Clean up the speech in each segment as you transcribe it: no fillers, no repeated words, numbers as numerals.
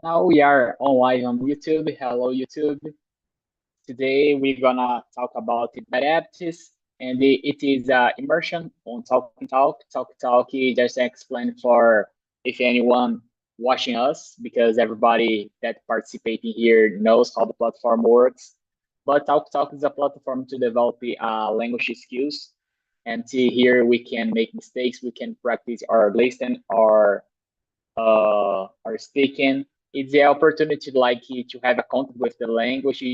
Now we are on live on YouTube. Hello, YouTube. Today we're gonna talk about varieties, and it is immersion on Talk and Talk. Talk Talk just explain for if anyone watching us, because everybody that participating here knows how the platform works. But Talk Talk is a platform to develop language skills, and here we can make mistakes, we can practice our listening, or speaking. It's the opportunity to have a contact with the language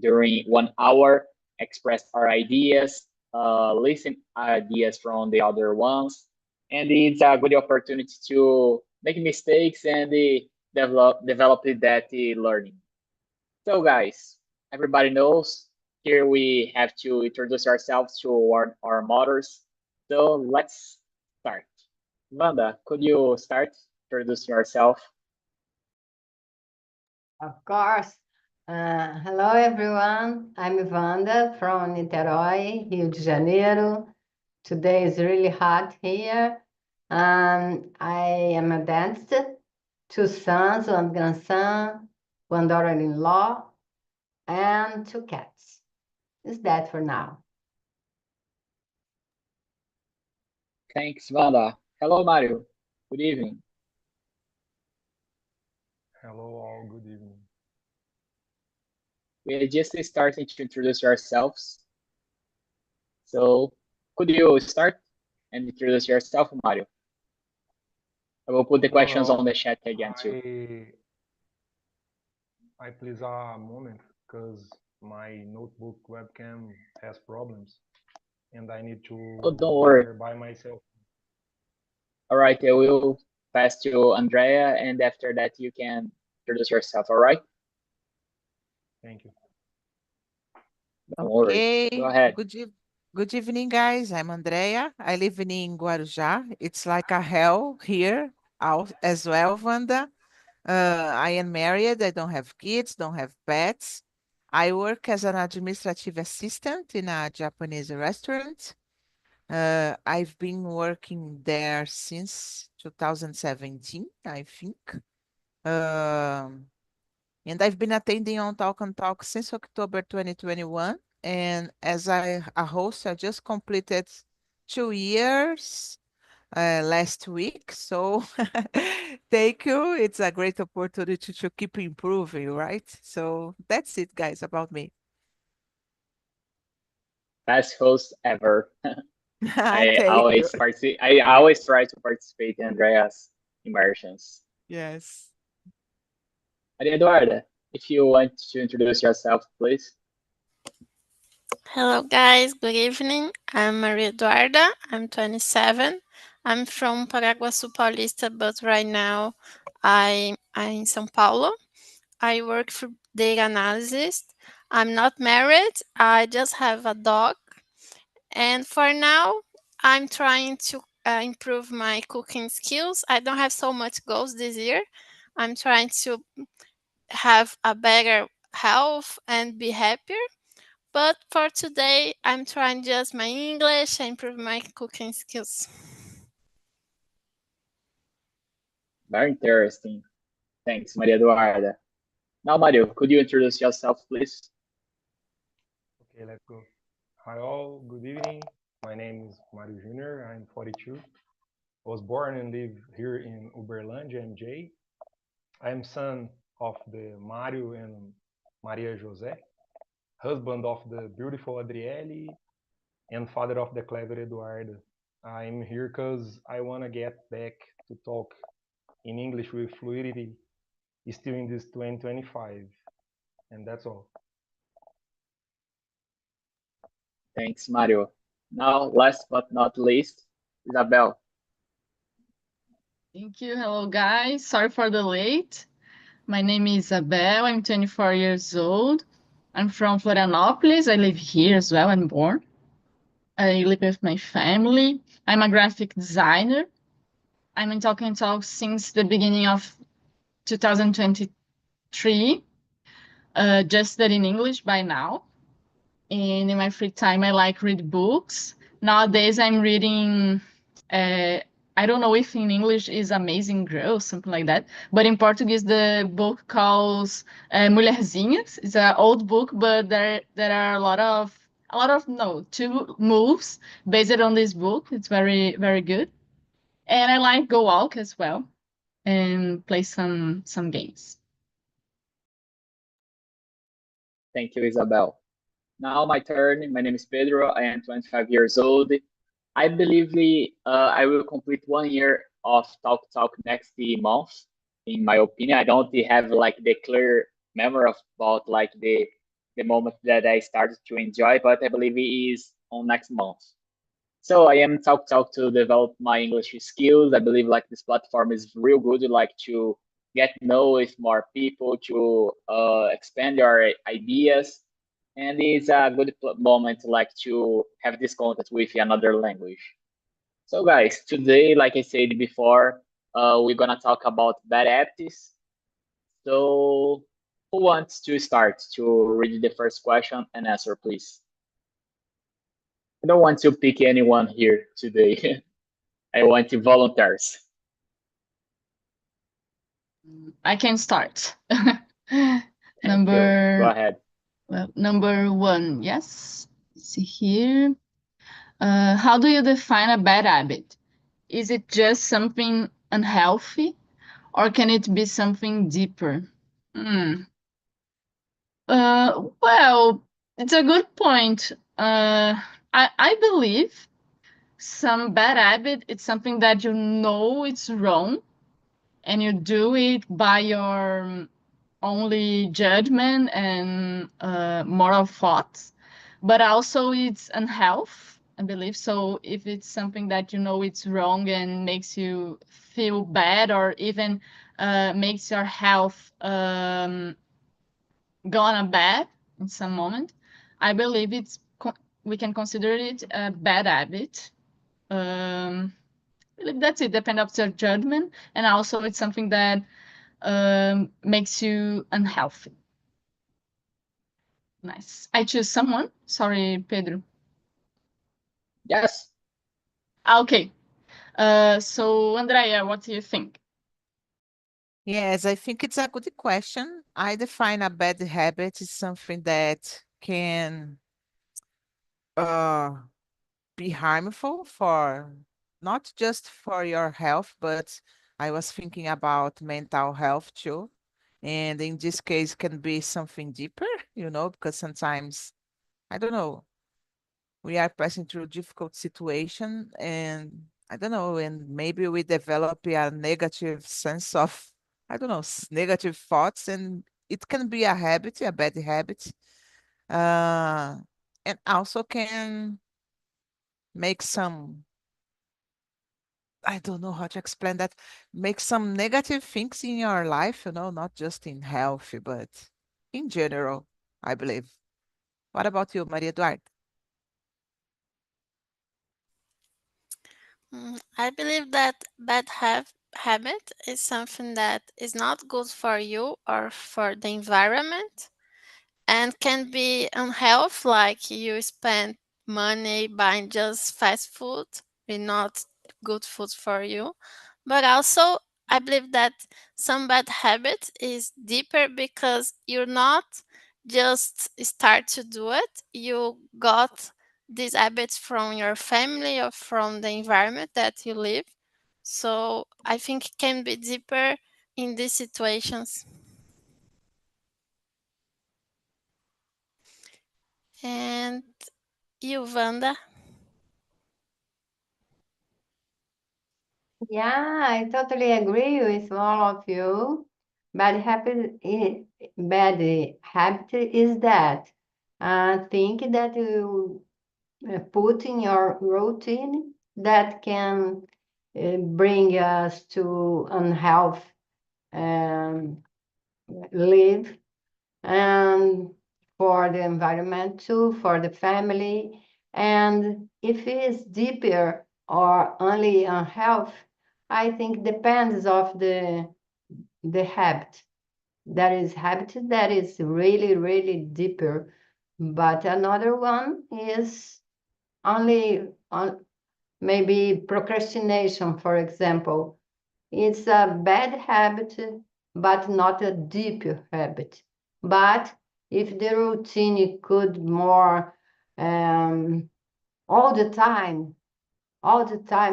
during 1 hour, express our ideas, listen ideas from the other ones, and it's a good opportunity to make mistakes and develop that learning. So, guys, everybody knows here we have to introduce ourselves to our mothers. So let's start. Wanda, could you start introducing yourself? Of course. Hello, everyone. I'm Wanda from Niterói, Rio de Janeiro. Today is really hot here. I am a dentist, two sons, one grandson, one daughter-in-law, and two cats. Is that for now? Thanks, Wanda. Hello, Mario. Good evening. Hello, all. Good evening. We are just starting to introduce ourselves. So, could you start and introduce yourself, Mario? I will put the No, questions on no. the chat again, too. I please a moment because my notebook webcam has problems and I need Oh, to don't be worry. here by myself. All right, I will pass to Andrea, and after that, you can introduce yourself, all right? Thank you. Don't worry. Go Okay, ahead. good evening, guys. I'm Andrea. I live in Guarujá. It's like a hell here as well, Wanda. I am married. I don't have kids, don't have pets. I work as an administrative assistant in a Japanese restaurant. I've been working there since 2017, I think. Um, and I've been attending on Talk and Talk since October 2021. And as a host, I just completed 2 years last week. So thank you. It's a great opportunity to keep improving, right? So that's it, guys, about me. Best host ever. I Thank you. always participate. I always try to participate in Andrea's immersions. Yes. Maria Eduarda, if you want to introduce yourself, please. Hello, guys. Good evening. I'm Maria Eduarda. I'm 27. I'm from Paraguaçu Paulista, but right now I'm in São Paulo. I work for data analysis. I'm not married. I just have a dog. And for now, I'm trying to improve my cooking skills. I don't have so much goals this year. I'm trying to have a better health and be happier. But for today, I'm trying just my English and improve my cooking skills. Very interesting. Thanks, Maria Eduarda. Now, Mario, could you introduce yourself, please? Okay, let's go. Hi, all. Good evening. My name is Mario Jr. I'm 42. I was born and live here in Uberlândia, MJ. I am son of the Mario and Maria José, husband of the beautiful Adriele, and father of the clever Eduardo. I'm here because I want to get back to talk in English with fluidity still in this 2025. And that's all. Thanks, Mario. Now, last but not least, Isabel. Thank you. Hello, guys. Sorry for the late. My name is Isabel. I'm 24 years old. I'm from Florianópolis. I live here as well. I'm born. I live with my family. I'm a graphic designer. I'm in Talk and Talk since the beginning of 2023, just studying English by now. And in my free time, I like read books. Nowadays, I'm reading I don't know if in English is Amazing Girl, something like that. But in Portuguese, the book calls Mulherzinhas. It's an old book, but there are a lot of no, two moves based on this book. It's very, very good. And I like Go Walk as well and play some games. Thank you, Isabel. Now my turn. My name is Pedro. I am 25 years old. I believe I will complete 1 year of Talk Talk next month. In my opinion, I don't have like the clear memory about like the moment that I started to enjoy, but I believe it is on next month. So I am Talk Talk to develop my English skills. I believe like this platform is real good, like to get know with more people, to expand your ideas, and it's a good moment like to have this contact with another language. So guys, today, like I said before, we're gonna talk about bad habits. So who wants to start to read the first question and answer, please? I don't want to pick anyone here today. I want to volunteers. I can start. Thank you. Number Go ahead. Well, number 1, yes. Let's see here. How do you define a bad habit? Is it just something unhealthy, or can it be something deeper? Well, it's a good point. I believe some bad habit, it's something that you know it's wrong, and you do it by your only judgment and moral thoughts, but also it's unhealth, I believe. So if it's something that you know it's wrong and makes you feel bad, or even makes your health gone bad in some moment, I believe we can consider it a bad habit. That's it, depend of your judgment, and also it's something that makes you unhealthy. Nice. I choose someone. Sorry, Pedro. Yes. Okay. So Andrea, what do you think? Yes, I think it's a good question. I define a bad habit as something that can be harmful for not just for your health, but I was thinking about mental health too. And in this case, can be something deeper, because sometimes, I don't know, we are passing through difficult situation and I don't know, and maybe we develop a negative sense of, I don't know, negative thoughts, and it can be a habit, a bad habit, uh, and also can make some, I don't know how to explain that, make some negative things in your life, not just in health, but in general, I believe. What about you, Maria Eduarda? I believe that habit is something that is not good for you or for the environment, and can be unhealthy, like you spend money buying just fast food and not good food for you. But also, I believe that some bad habit is deeper because you're not just start to do it, you got these habits from your family or from the environment that you live. So I think it can be deeper in these situations. And you, Wanda? Yeah, I totally agree with all of you. Bad habit is that think that you put in your routine that can bring us to unhealth and live, and for the environment too, for the family. And if it's deeper or only on health, I think depends of the habit. There is habit that is really, really deeper, but another one is only on Maybe procrastination, for example. It's a bad habit, but not a deep habit. But if the routine could more all the time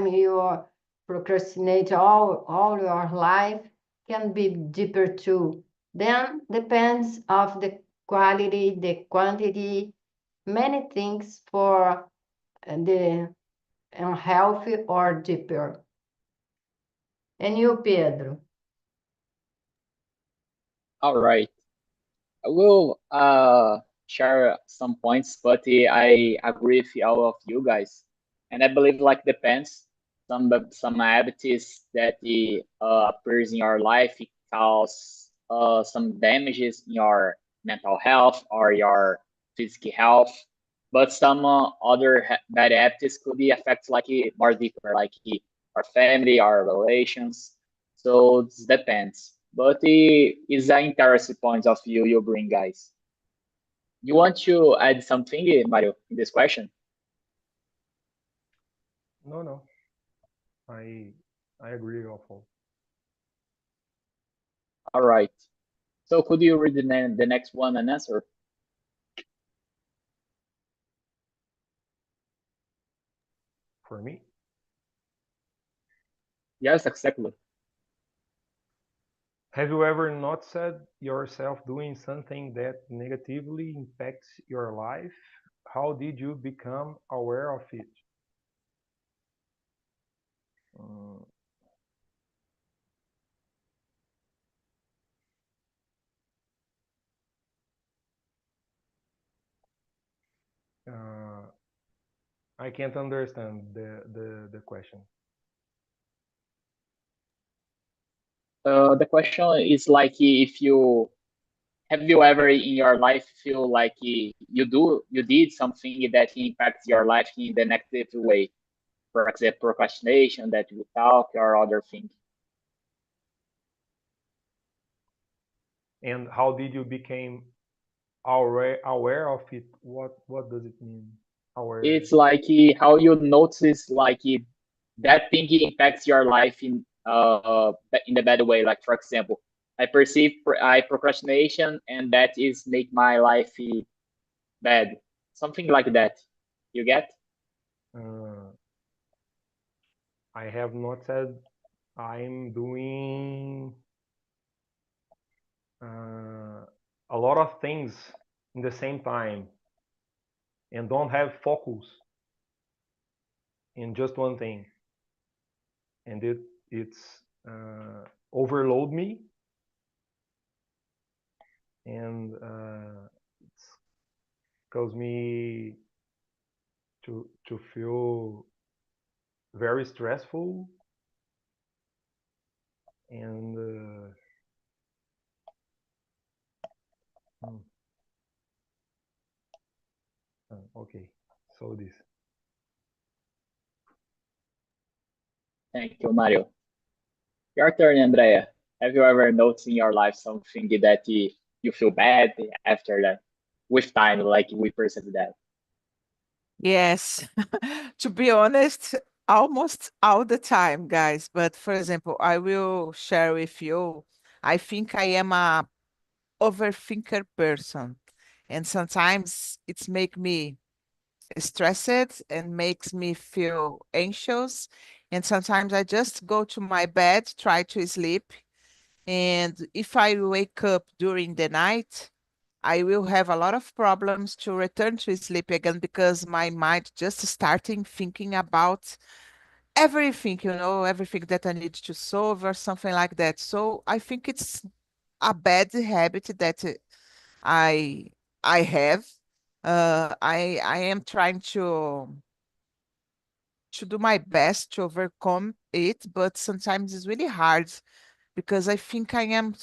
you procrastinate all your life, can be deeper too. Then depends of the quality, the quantity, many things for the unhealthy or deeper. And you, Pedro? All right. I will share some points, but I agree with all of you guys, and I believe like depends. Some habits that appears in your life it cause some damages in your mental health or your physical health, but some other bad habits could be affect like more deeper, like our family, our relations. So it depends. But it's an interesting point of view you bring, guys. You want to add something, Mario, in this question? No. I agree awful. All right. So could you read the next one and answer? For me, Yes, exactly. have you ever not said yourself doing something that negatively impacts your life? How did you become aware of it? Mm, uh, I can't understand the question. The question is like if you have you ever in your life feel like you did something that impacts your life in the negative way? For example, procrastination that we talk or other things. And how did you become aware of it? What does it mean? Aware. It's like how you notice like that thing impacts your life in the bad way. Like for example, I perceive I procrastination and that is make my life bad. Something like that. You get? Uh, I have not said I'm doing a lot of things in the same time and don't have focus in just one thing, and it's overload me, and it's cause me to feel very stressful and okay, so this. Thank you, Mario. Your turn, Andrea. Have you ever noticed in your life something that you feel bad after that? With time, like we perceive that. Yes. To be honest, almost all the time, guys. But for example, I will share with you, I think I am a overthinker person. And sometimes it's make me stressed and makes me feel anxious. And sometimes I just go to my bed, try to sleep. And if I wake up during the night, I will have a lot of problems to return to sleep again because my mind just starting thinking about everything, everything that I need to solve or something like that. So I think it's a bad habit that I I have. I am trying to do my best to overcome it, but sometimes it's really hard because I think I am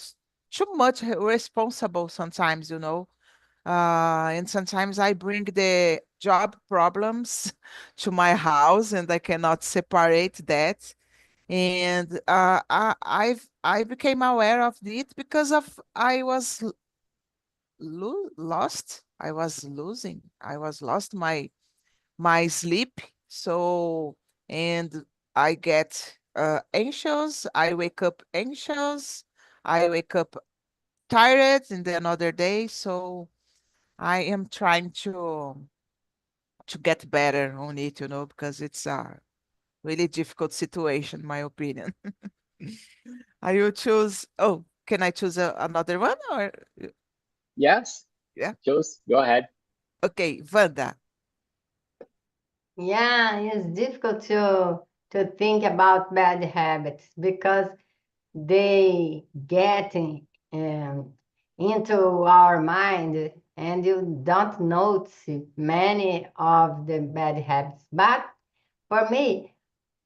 too much responsible sometimes. And sometimes I bring the job problems to my house and I cannot separate that. And I became aware of it because of I was lost. I was losing. I was lost my sleep. So and I get anxious. I wake up anxious. I wake up tired in the another day. So I am trying to get better on it, because it's a really difficult situation, in my opinion. I will choose. Oh, can I choose another one or Yes, yeah? just go ahead. Okay, Wanda. Yeah, it's difficult to think about bad habits because they get into our mind and you don't notice many of the bad habits. But for me,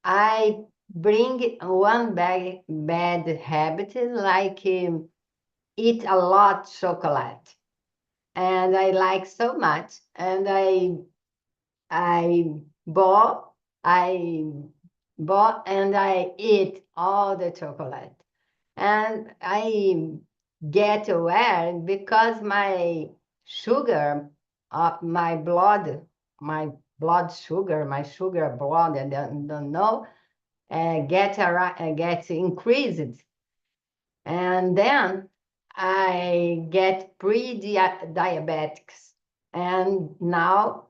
I bring one bad habit like eat a lot chocolate. And I like so much. And I bought I bought and I eat all the chocolate. And I get aware because my sugar, my blood sugar, my sugar blood, I don't know, gets increased. And then I get pre-diabetics. And now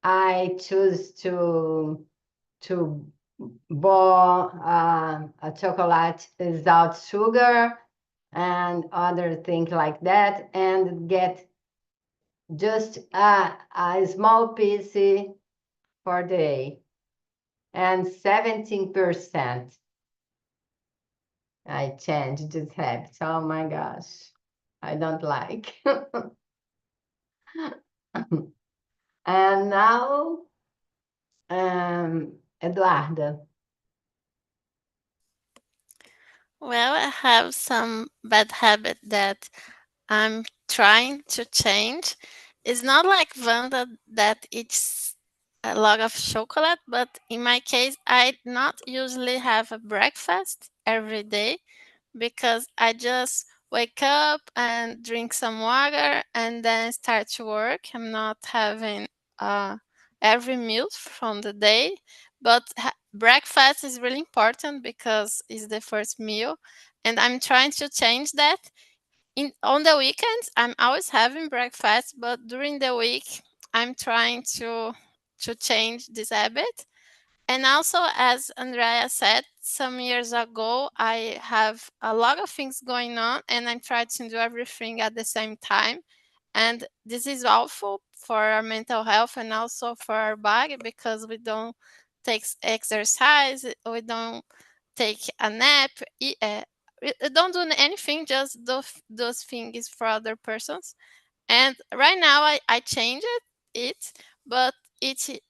I choose to buy a chocolate without sugar and other things like that, and get just a small piece for the day. And 17% I changed this habit. Oh my gosh, I don't like. And now, Eduardo. Well, I have some bad habit that I'm trying to change. It's not like Vanda that it's a lot of chocolate, but in my case, I not usually have a breakfast every day because I just wake up and drink some water and then start to work. I'm not having uh, every meal from the day, but breakfast is really important because it's the first meal, and I'm trying to change that. On the weekends, I'm always having breakfast, but during the week, I'm trying to change this habit. And also, as Andrea said, some years ago, I have a lot of things going on and I try to do everything at the same time. And this is awful for our mental health and also for our body because we don't take exercise, we don't take a nap, we don't do anything, just those things for other persons. And right now I changed it, but it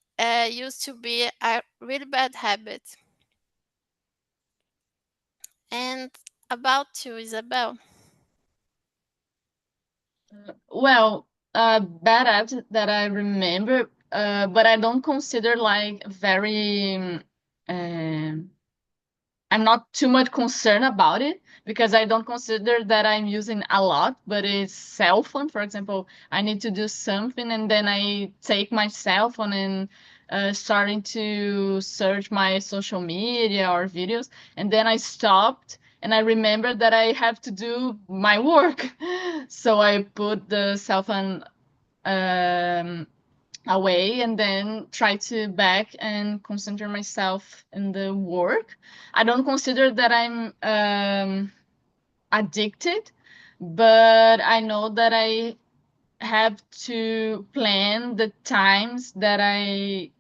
used to be a really bad habit. And about you, Isabel. Well, bad apps that I remember, but I don't consider like very. I'm not too much concerned about it because I don't consider that I'm using a lot, but it's cell phone. For example, I need to do something and then I take my cell phone and starting to search my social media or videos, and then I stopped and I remember that I have to do my work. So I put the cell phone um, away and then try to back and concentrate myself in the work. I don't consider that I'm addicted, but I know that I have to plan the times that I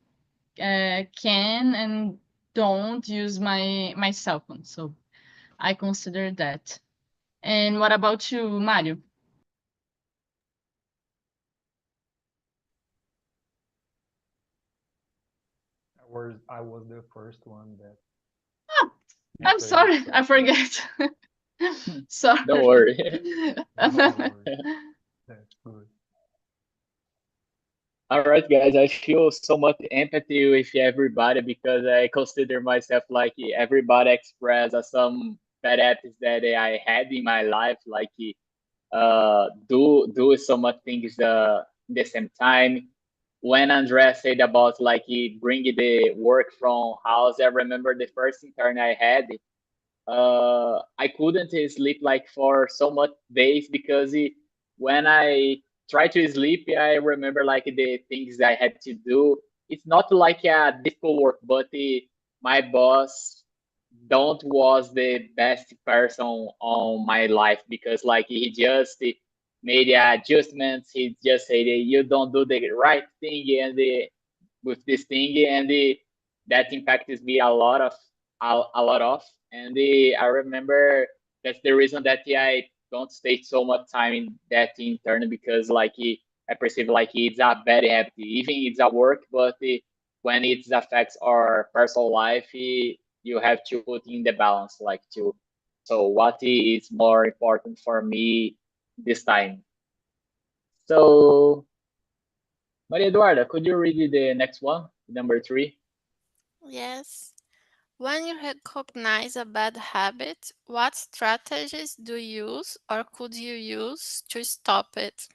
can and don't use my cell phone. So I consider that. And what about you, Mario? I was the first one that I'm answered this sorry, I question. forget. Sorry. Don't worry. No worries. That's good. All right, guys. I feel so much empathy with everybody because I consider myself like everybody express some bad habits that I had in my life, like do so much things the same time. when Andrea said about like he bring the work from house, I remember the first intern I had. I couldn't sleep like for so much days because when I try to sleep, I remember like the things I had to do. It's not like a difficult work, but my boss don't was the best person on my life because like he just made adjustments. He just said you don't do the right thing and with this thing and that impacted me a lot of and I remember that's the reason that I don't stay so much time in that intern because like I perceive like it's a bad habit even it's a work but when it affects our personal life you have to put in the balance like to so what is more important for me this time. So Maria Eduarda, could you read the next one, number 3? Yes. When you recognize a bad habit, what strategies do you use or could you use to stop it?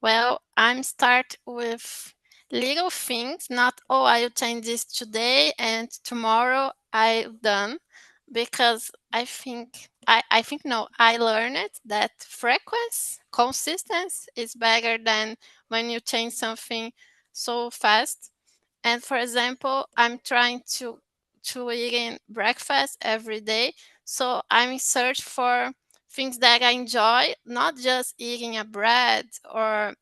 Well, I'm start with little things, not oh I'll change this today and tomorrow I've done because I think no, I learned that frequency, consistency is better than when you change something so fast. And for example, I'm trying to eat in breakfast every day. So I'm in search for things that I enjoy, not just eating a bread or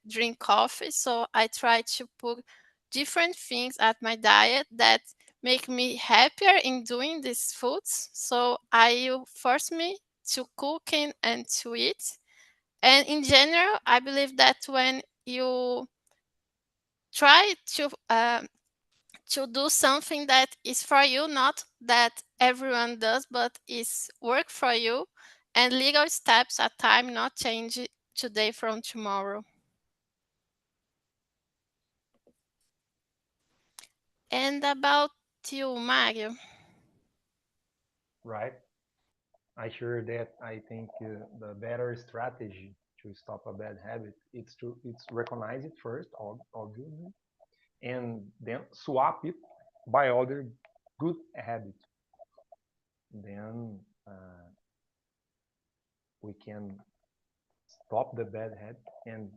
drink coffee. So I try to put different things at my diet that make me happier in doing these foods. So I force me to cooking and to eat. And in general, I believe that when you try to do something that is for you, not that everyone does, but is work for you, and little steps at time, not change it today from tomorrow. And about you, Mario. Right. I sure that I think the better strategy to stop a bad habit it's recognize it first, obviously, and then swap it by other good habits. Then we can stop the bad habit and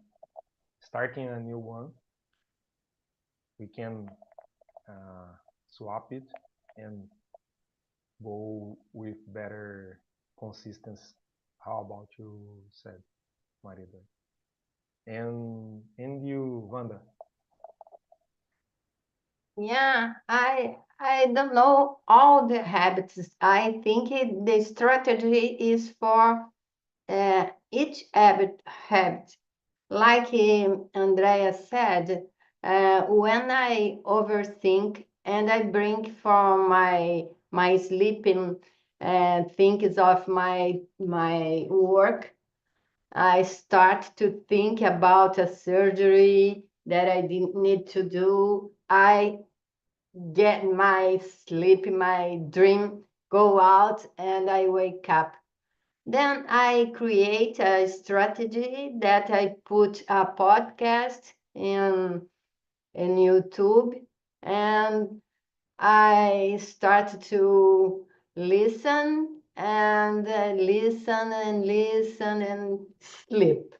starting a new one. We can swap it and go with better consistency. How about you said, Maria? And you, Wanda? Yeah, I don't know all the habits. I think the strategy is for each habit. Like Andrea said, when I overthink and I bring from my sleeping things of my work, I start to think about a surgery that I didn't need to do. I get my sleep, my dream, go out, and I wake up. Then I create a strategy that I put a podcast in YouTube and I start to listen and listen and listen and sleep.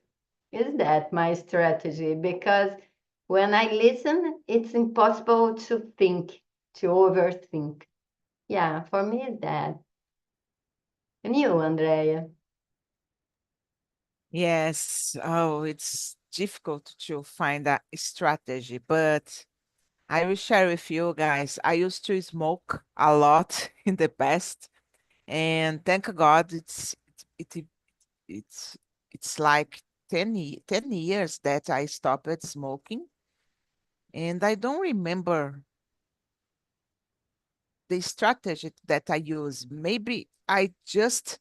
Is that my strategy? Because when I listen, it's impossible to think, to overthink. Yeah, for me, it's that. And you, Andrea? Yes. Oh, it's difficult to find a strategy, but I will share with you guys. I used to smoke a lot in the past, and thank God it's it's like 10 years that I stopped smoking, and I don't remember the strategy that I use. Maybe I just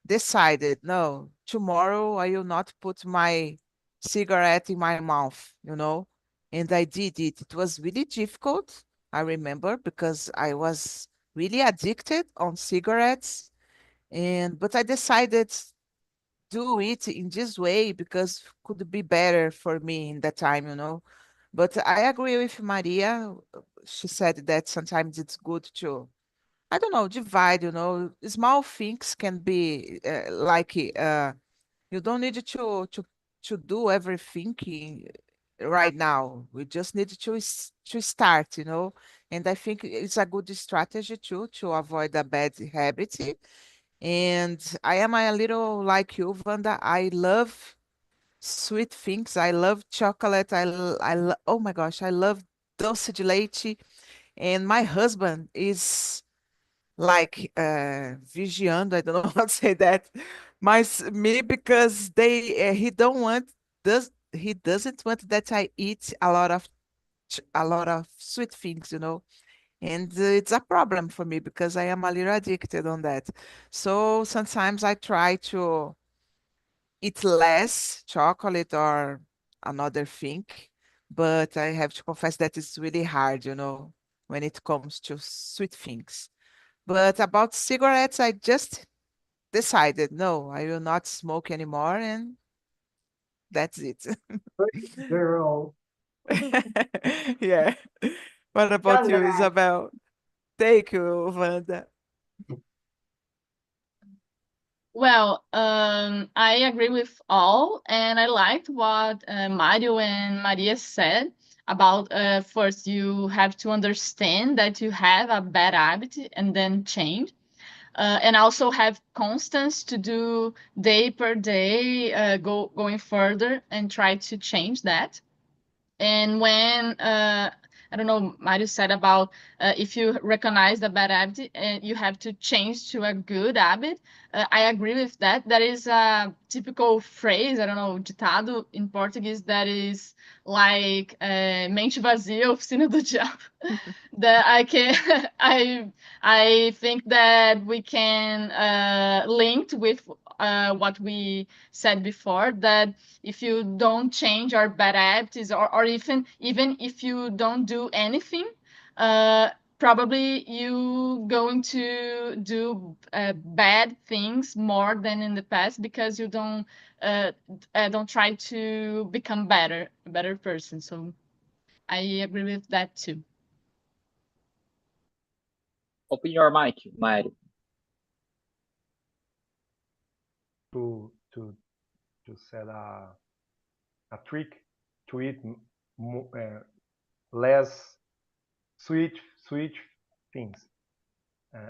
decided, no, tomorrow I will not put my cigarette in my mouth, you know? And I did it. It was really difficult, I remember, because I was really addicted on cigarettes. And but I decided do it in this way because could be better for me in that time, you know. But I agree with Maria. She said that sometimes it's good to, I don't know, divide, you know. Small things can be you don't need to do everything right now. We just need to start, you know. And I think it's a good strategy too to avoid a bad habit. And I am a little like you, Wanda. I love sweet things. I love chocolate. Oh my gosh, I love doce de leite. And my husband is like vigiando. I don't know how to say that. Me because he doesn't want that I eat a lot of sweet things, you know. And it's a problem for me because I am a little addicted on that. So sometimes I try to eat less chocolate or another thing, but I have to confess that it's really hard, you know, when it comes to sweet things. But about cigarettes, I just decided no, I will not smoke anymore, and that's it. Girl. Yeah. What about you, Congrats. Isabel? Thank you, Wanda. Well, I agree with all, and I liked what Mario and Maria said about first you have to understand that you have a bad habit and then change, and also have constance to do day per day, going further and try to change that. And when I don't know, Mario said about if you recognize the bad habit and you have to change to a good habit. I agree with that. That is a typical phrase, I don't know, ditado in Portuguese that is like mente vazia, oficina do diabo. That I can I think that we can link with what we said before, that if you don't change our bad habits, or even if you don't do anything, uh, probably you going to do bad things more than in the past because you don't try to become a better person. So I agree with that too. Open your mic, Mario. To set a trick to eat less sweet things.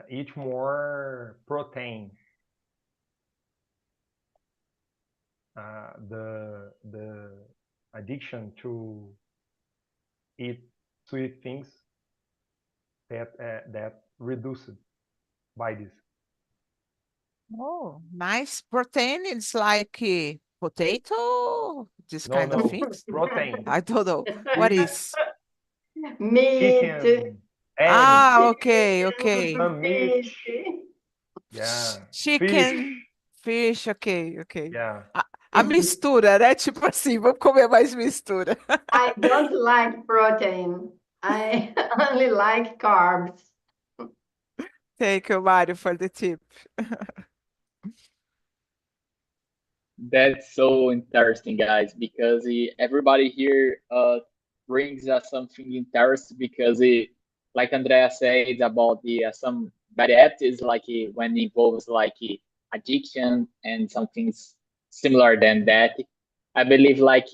Eat more protein. The addiction to eat sweet things that reduced by this. Oh, nice. Protein is like potato, this No, kind of no, things. protein. I don't know. What Fish, is? Meat, chicken, egg, Ah, okay, okay. some meat. fish. Yeah, fish. Chicken, fish, ok, ok. Yeah, A mistura, né? Tipo assim, vamos comer mais mistura. I don't like protein. I only like carbs. Thank you, Mario, for the tip. That's so interesting, guys, because everybody here brings something interesting because like Andrea said about the some bad habits, like when it involves like addiction and something similar than that. I believe like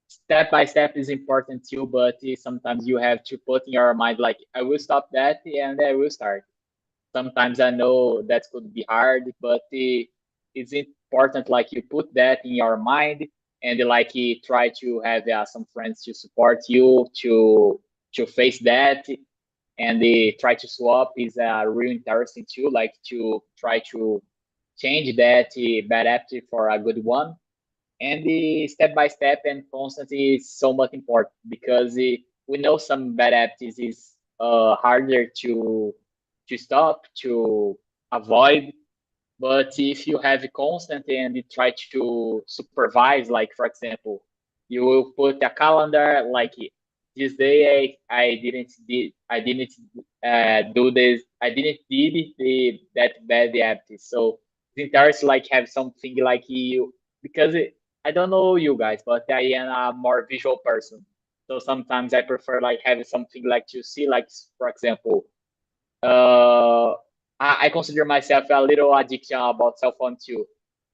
step by step is important too, but sometimes you have to put in your mind like I will stop that and I will start. Sometimes I know that could be hard, but it's important like you put that in your mind and like try to have some friends to support you to face that and try to swap is really interesting too, like to try to change that bad habit for a good one. And the step by step and constantly is so much important because we know some bad habits is harder to stop, to avoid. But if you have constant and you try to supervise, like for example, you will put a calendar like this day I didn't do this, I didn't did that bad habit. So interesting, like have something like you, because I don't know you guys, but I am a more visual person. So sometimes I prefer like having something like to see, like for example, uh, I consider myself a little addiction about cell phone too.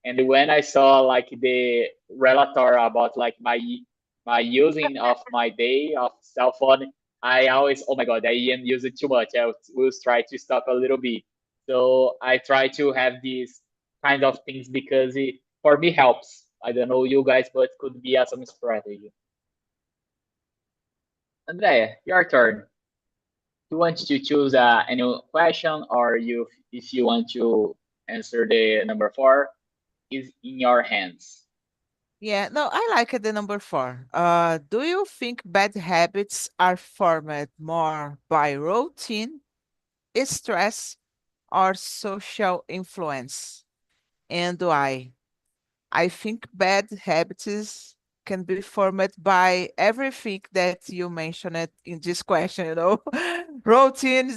And when I saw like the relator about like my using of my day of cell phone, I always, oh my god, I am using too much. I will try to stop a little bit. So I try to have these kind of things because it for me helps. I don't know you guys, but could be some strategy. Andrea, your turn. You want to choose a new question, or you, if you want to answer the number 4, is in your hands. Yeah, no, I like the number 4. Do you think bad habits are formed more by routine, stress, or social influence? And why? I think bad habits can be formed by everything that you mentioned in this question, routine,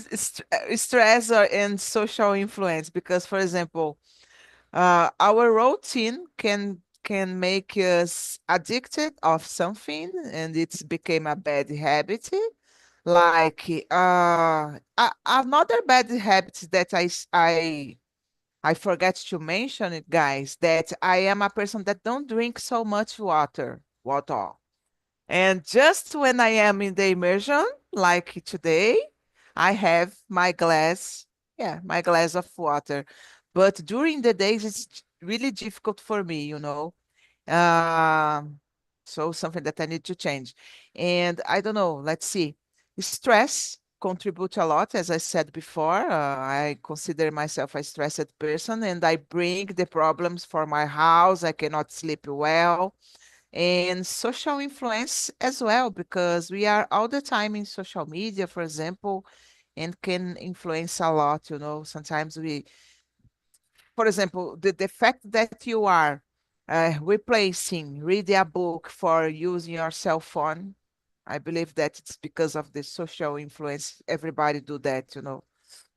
stress, and social influence. Because, for example, our routine can make us addicted of something, and it's became a bad habit. Like another bad habit that I forgot to mention it, guys, that I am a person that don't drink so much water. And just when I am in the immersion, like today, I have my glass of water. But during the days, it's really difficult for me, Um, so something that I need to change. And I don't know, let's see. Stress contribute a lot, as I said before. I consider myself a stressed person and I bring the problems for my house. I cannot sleep well. And social influence as well, because we are all the time in social media, for example, and can influence a lot. Sometimes for example, the fact that you are replacing reading a book for using your cell phone, I believe that it's because of the social influence. Everybody do that.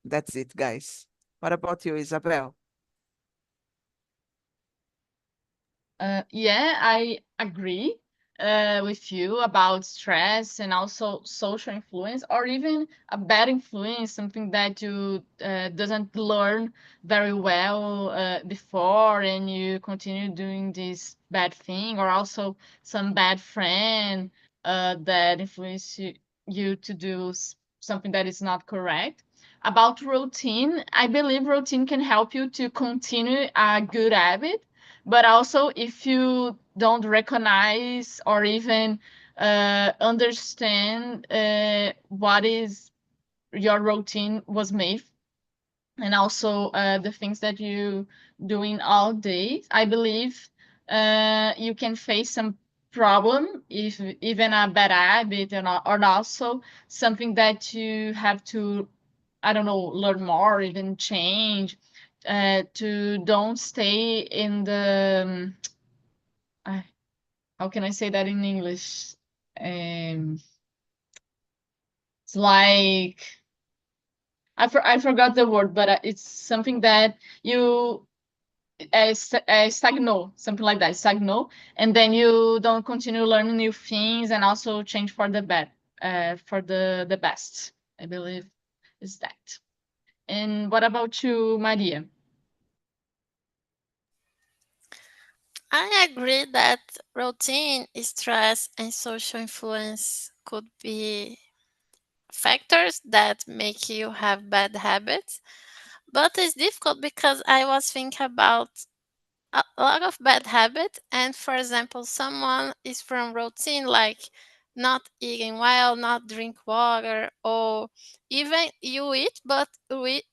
That's it, guys. What about you, Isabel? Yeah, I agree with you about stress and also social influence, or even a bad influence, something that you doesn't learn very well before, and you continue doing this bad thing, or also some bad friend that influence you to do something that is not correct. About routine, I believe routine can help you to continue a good habit, but also if you don't recognize or even understand what is your routine was made, and also the things that you doing all day, I believe you can face some problem, if even a bad habit, or also something that you have to, I don't know, learn more, even change, to don't stay in the how can I say that in English? It's like I forgot the word, but it's something that you stagno, something like that, stagno, and then you don't continue learning new things and also change for the bad, for the best. I believe is that. And what about you, Maria? I agree that routine, stress, and social influence could be factors that make you have bad habits. But it's difficult because I was thinking about a lot of bad habits. And for example, someone is from routine like not eating well, not drink water, or even you eat, but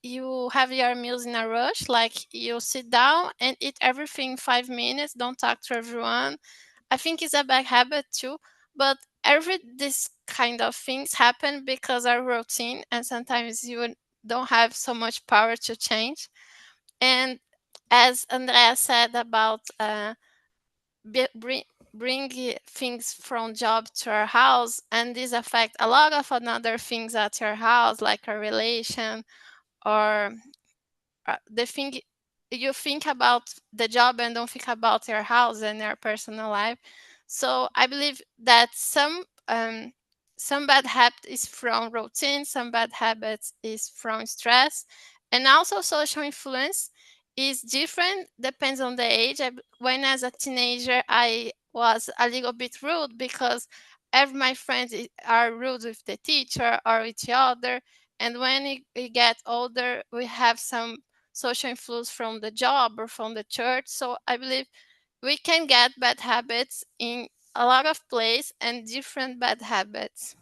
you have your meals in a rush, like you sit down and eat everything in 5 minutes, don't talk to everyone. I think it's a bad habit too. But every this kind of things happen because our routine, and sometimes you don't have so much power to change. And as Andrea said about bring things from job to our house, and this affect a lot of another things at your house, like a relation, or the thing you think about the job and don't think about your house and your personal life. So I believe that some bad habit is from routine, some bad habits is from stress, and also social influence is different, depends on the age. When as a teenager, I was a little bit rude because my friends are rude with the teacher or each other. And when we get older, we have some social influence from the job or from the church. So I believe we can get bad habits in a lot of places and different bad habits.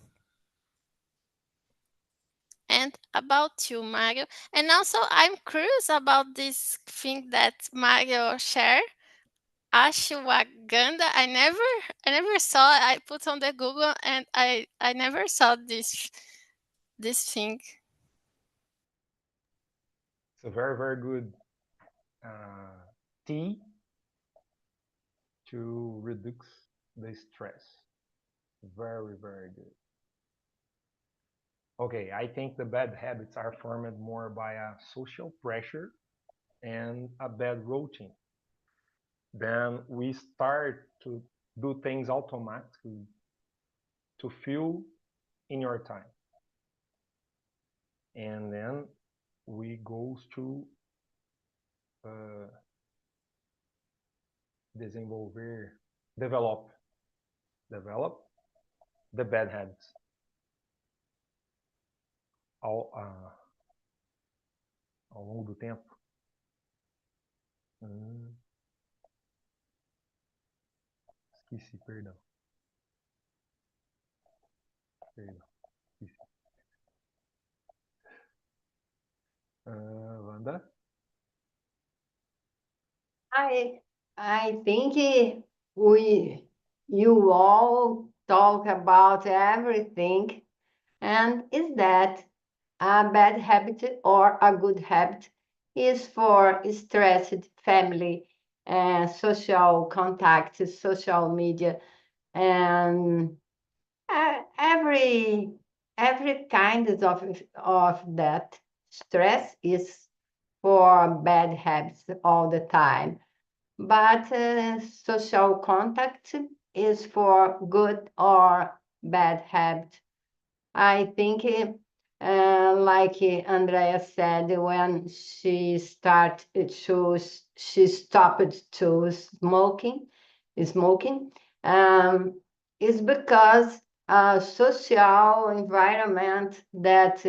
And about you, Mario. And also, I'm curious about this thing that Mario shared, ashwagandha. I never saw. I put on the Google and I never saw this thing. It's a very, very good tea to reduce the stress. Very, very good. Okay, I think the bad habits are formed more by a social pressure and a bad routine. Then we start to do things automatically to fill in your time. And then we go to develop the bad habits. Ao longo do tempo. Esqueci, perdão. Esqueci. Wanda? I think you all talk about everything, and is that a bad habit or a good habit is for stressed family and social contact, social media, and every kind of that stress is for bad habits all the time. But social contact is for good or bad habit. I think, like Andrea said, when she stopped to smoking, is because social environment that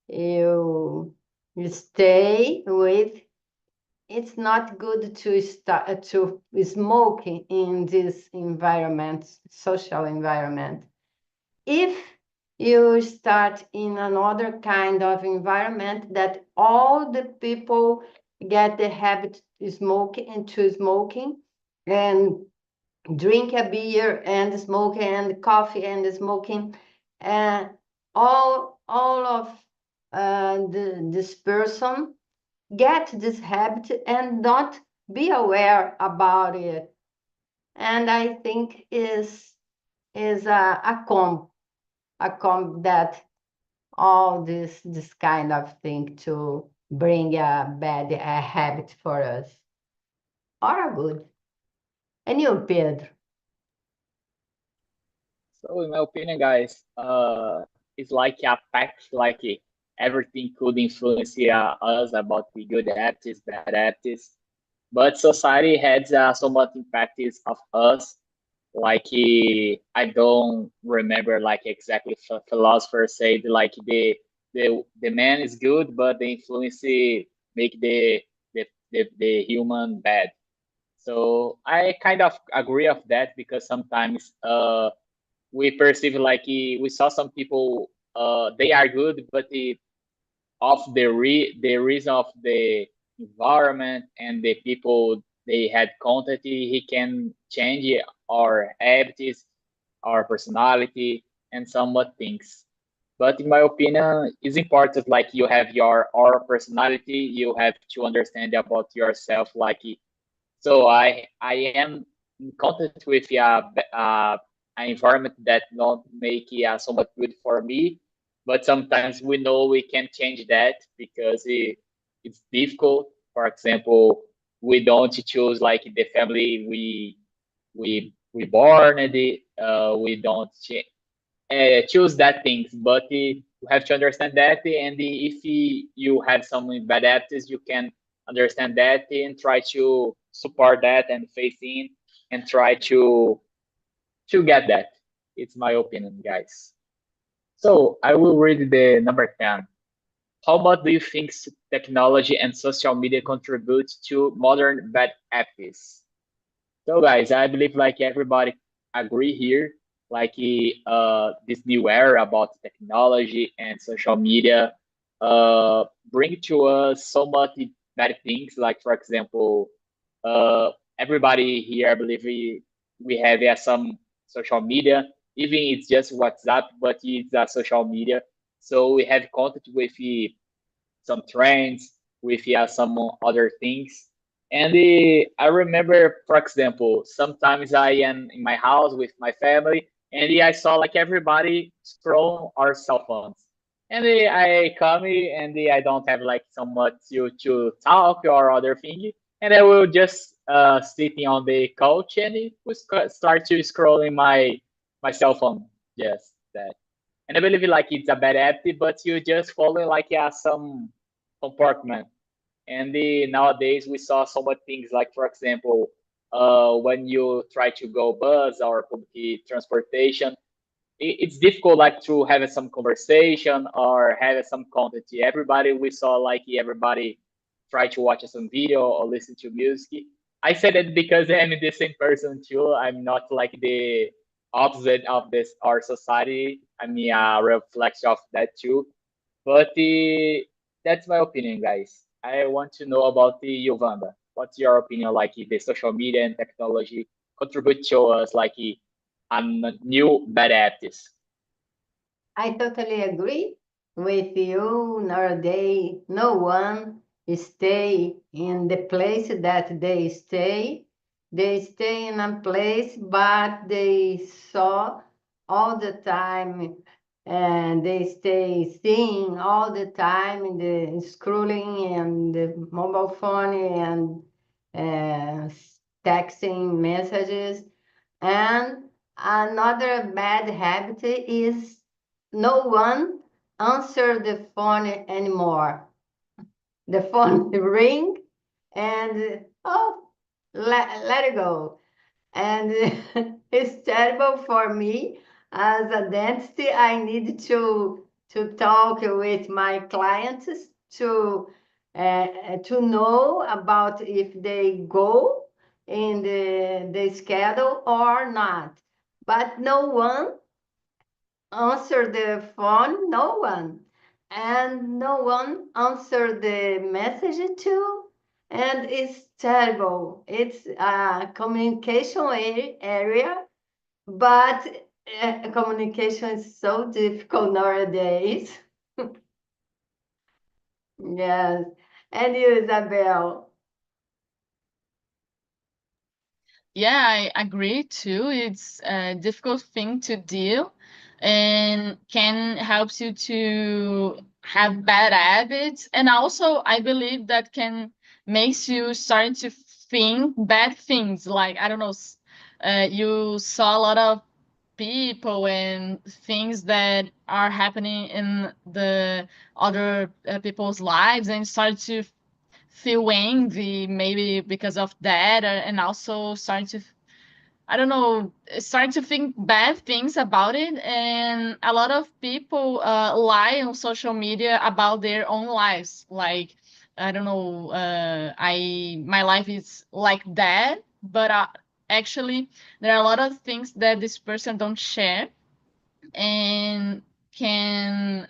you stay with, it's not good to start to smoke in this environment, social environment. If you start in another kind of environment that all the people get the habit to smoking and drink a beer and smoke and coffee and smoking, and all of this person get this habit and not be aware about it. And I think is a comb that all this kind of thing to bring a bad habit for us or a good. And you, Pedro? So in my opinion, guys, it's like a pack, like everything could influence us about the good habits, bad habits. But society has so much impact of us. Like I don't remember like exactly philosophers said like the man is good, but the influence make the human bad. So I kind of agree of that because sometimes we perceive like we saw some people they are good, but of the reason of the environment and the people they had contact, he can change our habits, our personality, and somewhat things. But in my opinion, it's important like you have your our personality, you have to understand about yourself. Like so, I am in contact with an environment that not make somewhat good for me, but sometimes we know we can change that because it's difficult. For example, we don't choose like the family we born, and we don't choose that things, but you have to understand that, and if you have some bad habits, you can understand that and try to support that and face in and try to get that. It's my opinion, guys. So I will read the number 10. How much do you think technology and social media contribute to modern bad habits? So guys, I believe like everybody agree here, like this new era about technology and social media bring to us so much bad things. Like for example, uh, everybody here, I believe we have some social media, even it's just WhatsApp, but it's a social media. So we have contact with some trends, with some other things. And I remember, for example, sometimes I am in my house with my family, and I saw like everybody scroll our cell phones. And I come and I don't have like so much to talk or other thing, and I will just sitting on the couch and we start to scrolling my cell phone. Just that. And I believe like it's a bad habit, but you just follow like some compartment. And nowadays we saw so much things like, for example, when you try to go bus or public transportation, it's difficult like to have some conversation or have some content. Everybody we saw like everybody try to watch some video or listen to music. I said it because I'm the same person too. I'm not like the opposite of this our society. I mean a reflection of that too. But that's my opinion, guys. I want to know about the Yovanda. What's your opinion? Like the social media and technology contribute to us like a new bad habits. I totally agree with you. Nowadays, no one stay in the place that they stay. They stay in a place, but they saw all the time, and they stay seeing all the time in the scrolling and the mobile phone and uh, texting messages. And another bad habit is no one answer the phone anymore. The phone ring and oh, let it go. And it's terrible for me as a dentist. I need to talk with my clients to know about if they go in the schedule or not. But no one answer the phone, no one. And no one answer the message too. And it's terrible. It's a communication area, but communication is so difficult nowadays. Yes. And you, Isabel? Yeah, I agree too. It's a difficult thing to deal and can help you to have bad habits. And also, I believe that can makes you start to think bad things. Like, I don't know, you saw a lot of people and things that are happening in the other people's lives and start to feel envy maybe because of that, and also start to, I don't know, start to think bad things about it. And a lot of people lie on social media about their own lives. Like, I don't know, my life is like that, but actually there are a lot of things that this person don't share and can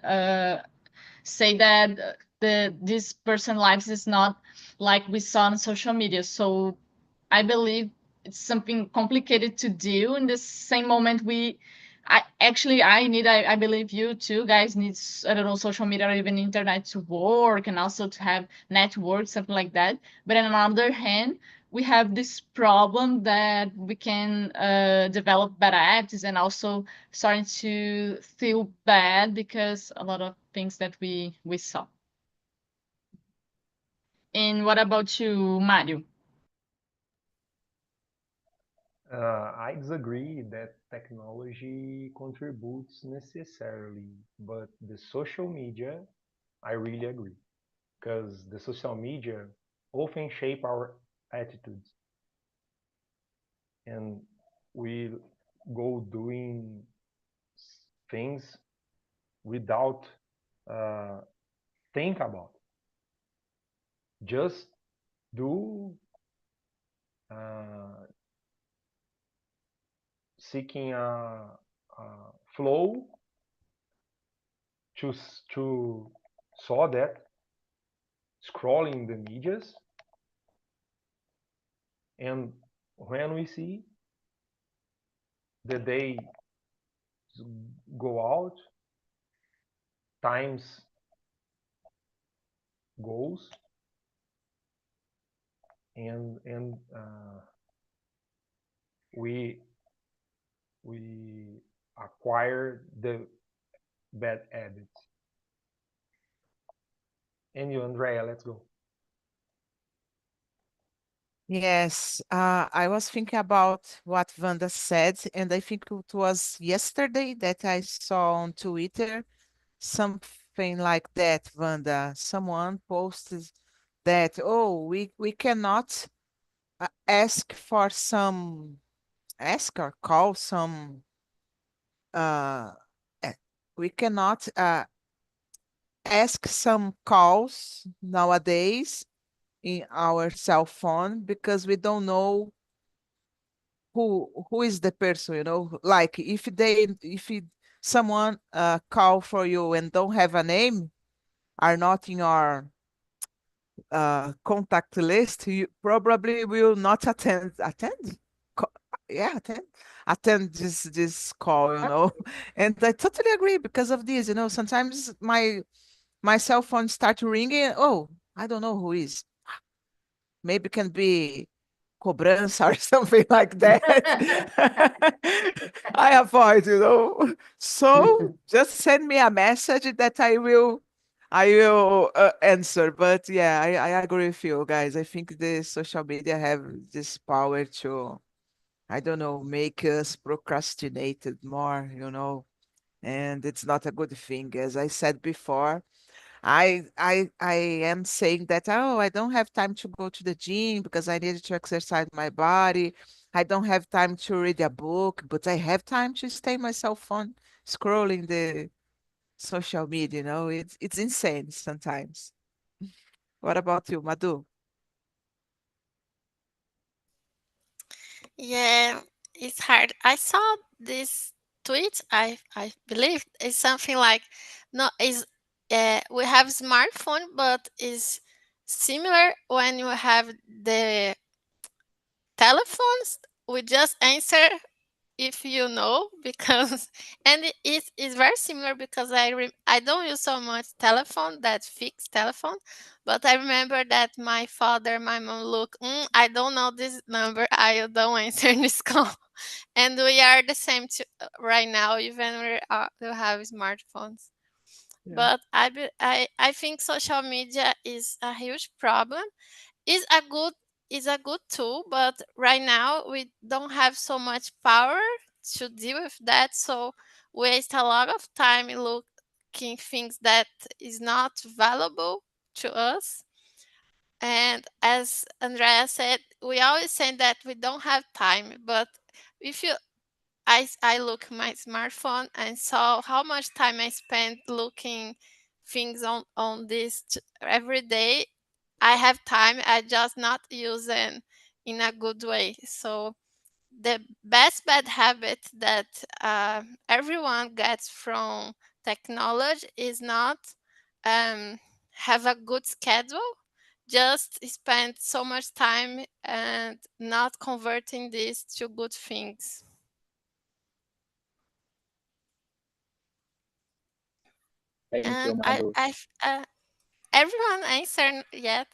say that this person lives is not like we saw on social media. So I believe it's something complicated to do in the same moment. I believe you too guys need, I don't know, social media or even internet to work and also to have network, something like that. But on the other hand, we have this problem that we can develop bad habits and also starting to feel bad because a lot of things that we saw. And what about you, Mario? I disagree that technology contributes necessarily, but the social media, I really agree, because the social media often shape our attitudes, and we go doing things without think about. Just do seeking a flow to saw that scrolling the medias, and when we see the day go out, times goes, and we acquire the bad habits. And you, Andrea, let's go. Yes, I was thinking about what Wanda said, and I think it was yesterday that I saw on Twitter something like that, Wanda. Someone posted that, oh, we cannot ask for some, ask or call some, uh, eh, we cannot ask some calls nowadays in our cell phone because we don't know who is the person, like someone call for you and don't have a name, are not in your contact list, you probably will not attend. Co- yeah, attend this call, and I totally agree because of this, sometimes my cell phone start ringing. Oh, I don't know who is. Maybe can be cobrança or something like that. I avoid, So just send me a message that I will answer. But yeah, I agree with you guys. I think the social media have this power to, I don't know, make us procrastinated more, and it's not a good thing. As I said before, I am saying that, oh, I don't have time to go to the gym because I need to exercise my body. I don't have time to read a book, but I have time to stay on my cell phone scrolling the social media, It's insane sometimes. What about you, Madhu? Yeah, it's hard. I saw this tweet. I believe it's something like, no, is we have smartphone, but is similar when you have the telephones. We just answer if you know, because and it is very similar because I don't use so much telephone, that fixed telephone, but I remember that my father, my mom look, I don't know this number, I don't answer this call. And we are the same right now, even we have smartphones. Yeah. But I think social media is a huge problem. Is a good is a good tool, but right now we don't have so much power to deal with that. So we waste a lot of time in looking things that is not valuable to us. And as Andrea said, we always say that we don't have time, but if you I look my smartphone and saw how much time I spent looking things on this every day. I have time. I just not using in a good way. So the best bad habit that everyone gets from technology is not have a good schedule. Just spend so much time and not converting this to good things. Thank you, And Madhu. everyone answered yet.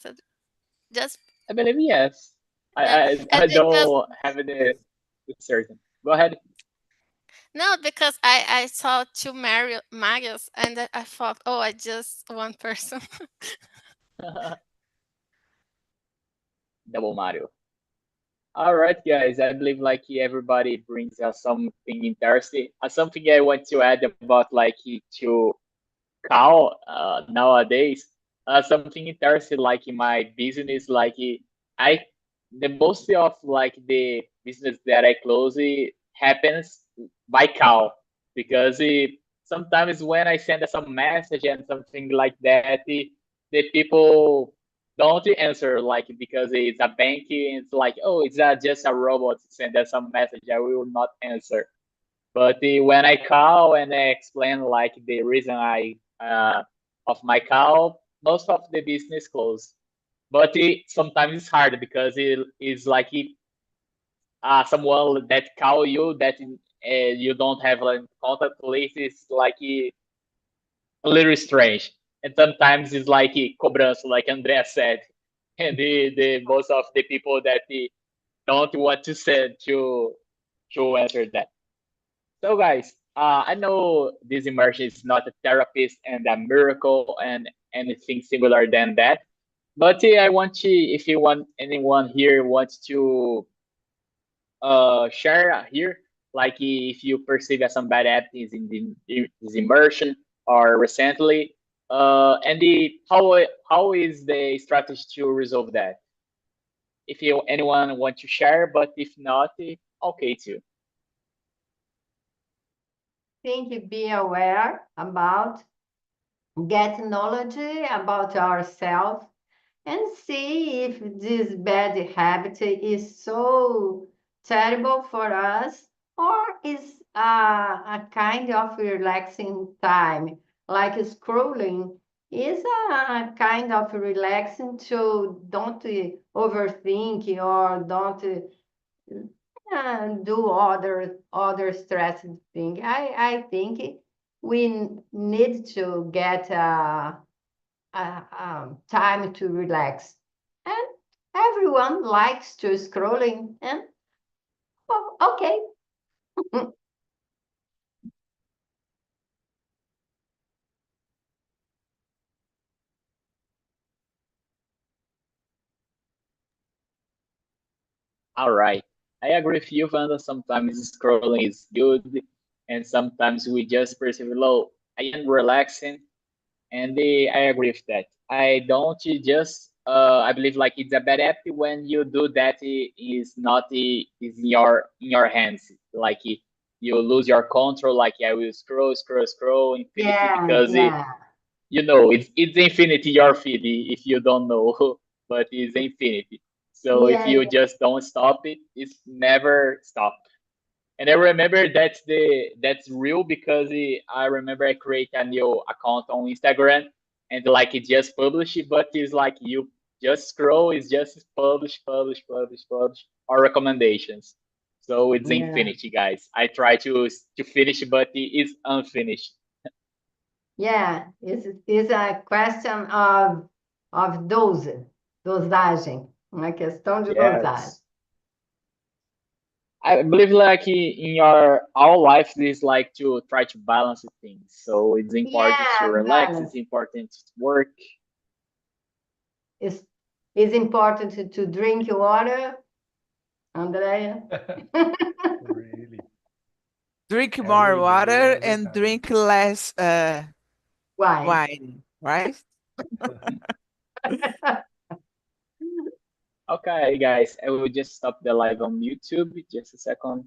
Just I believe yes. I yeah, I, and I because don't have the certain. Go ahead. no, because I saw two Marios and I thought, oh, I just one person. Double Mario. All right, guys. I believe like everybody brings us something interesting. Something I want to add about like to call nowadays. Something interesting like in my business, like I the most of like the business that I close happens by call because sometimes when I send some message and something like that, the people don't answer like because it's a bank. It's like oh, it's just a robot send us some message. I will not answer. But when I call and I explain like the reason I of my call, most of the business close. But sometimes it's hard because it is like someone that call you that you don't have like contact list is like a little strange. And sometimes it's like cobrança, like Andrea said, and the most of the people that don't want to say to answer that. So, guys, I know this immersion is not a therapist and a miracle and anything similar than that. But I want to, if you want, anyone here wants to share here, like if you perceive some bad actions in this immersion or recently, and how is the strategy to resolve that? If you anyone want to share, but if not, okay too. Think be aware about, get knowledge about ourselves, and see if this bad habit is so terrible for us or is a kind of relaxing time, like scrolling is a kind of relaxing to don't overthink or don't do other stressing thing. I think we need to get time to relax. And everyone likes to scrolling. And oh, okay. All right. I agree with you, Vanda. Sometimes scrolling is good, and sometimes we just perceive, low. I am relaxing, and I agree with that. I don't just, I believe like it's a bad app when you do that is not is in your hands. Like you lose your control. Like I will scroll infinity Yeah, because yeah, you know it's infinity your feed if you don't know, but it's infinity. So if yeah, you just don't stop it, it's never stop. And I remember that's real because I remember I create a new account on Instagram and like it just publish it, but it's like you just scroll, it's just publish or recommendations. So it's yeah, infinity, guys. I try to finish, but it is unfinished. yeah. It's a question of dosagem, uma questão de dosagem. Yes. I believe like in your all life is like to try to balance things. So it's important to Yeah, relax. It's balance. important to work. It's, it's important to drink water, Andrea. Really. Drink more Every day, water every and time. drink less Why? wine, right? Okay, guys, I will just stop the live on YouTube. Just a second.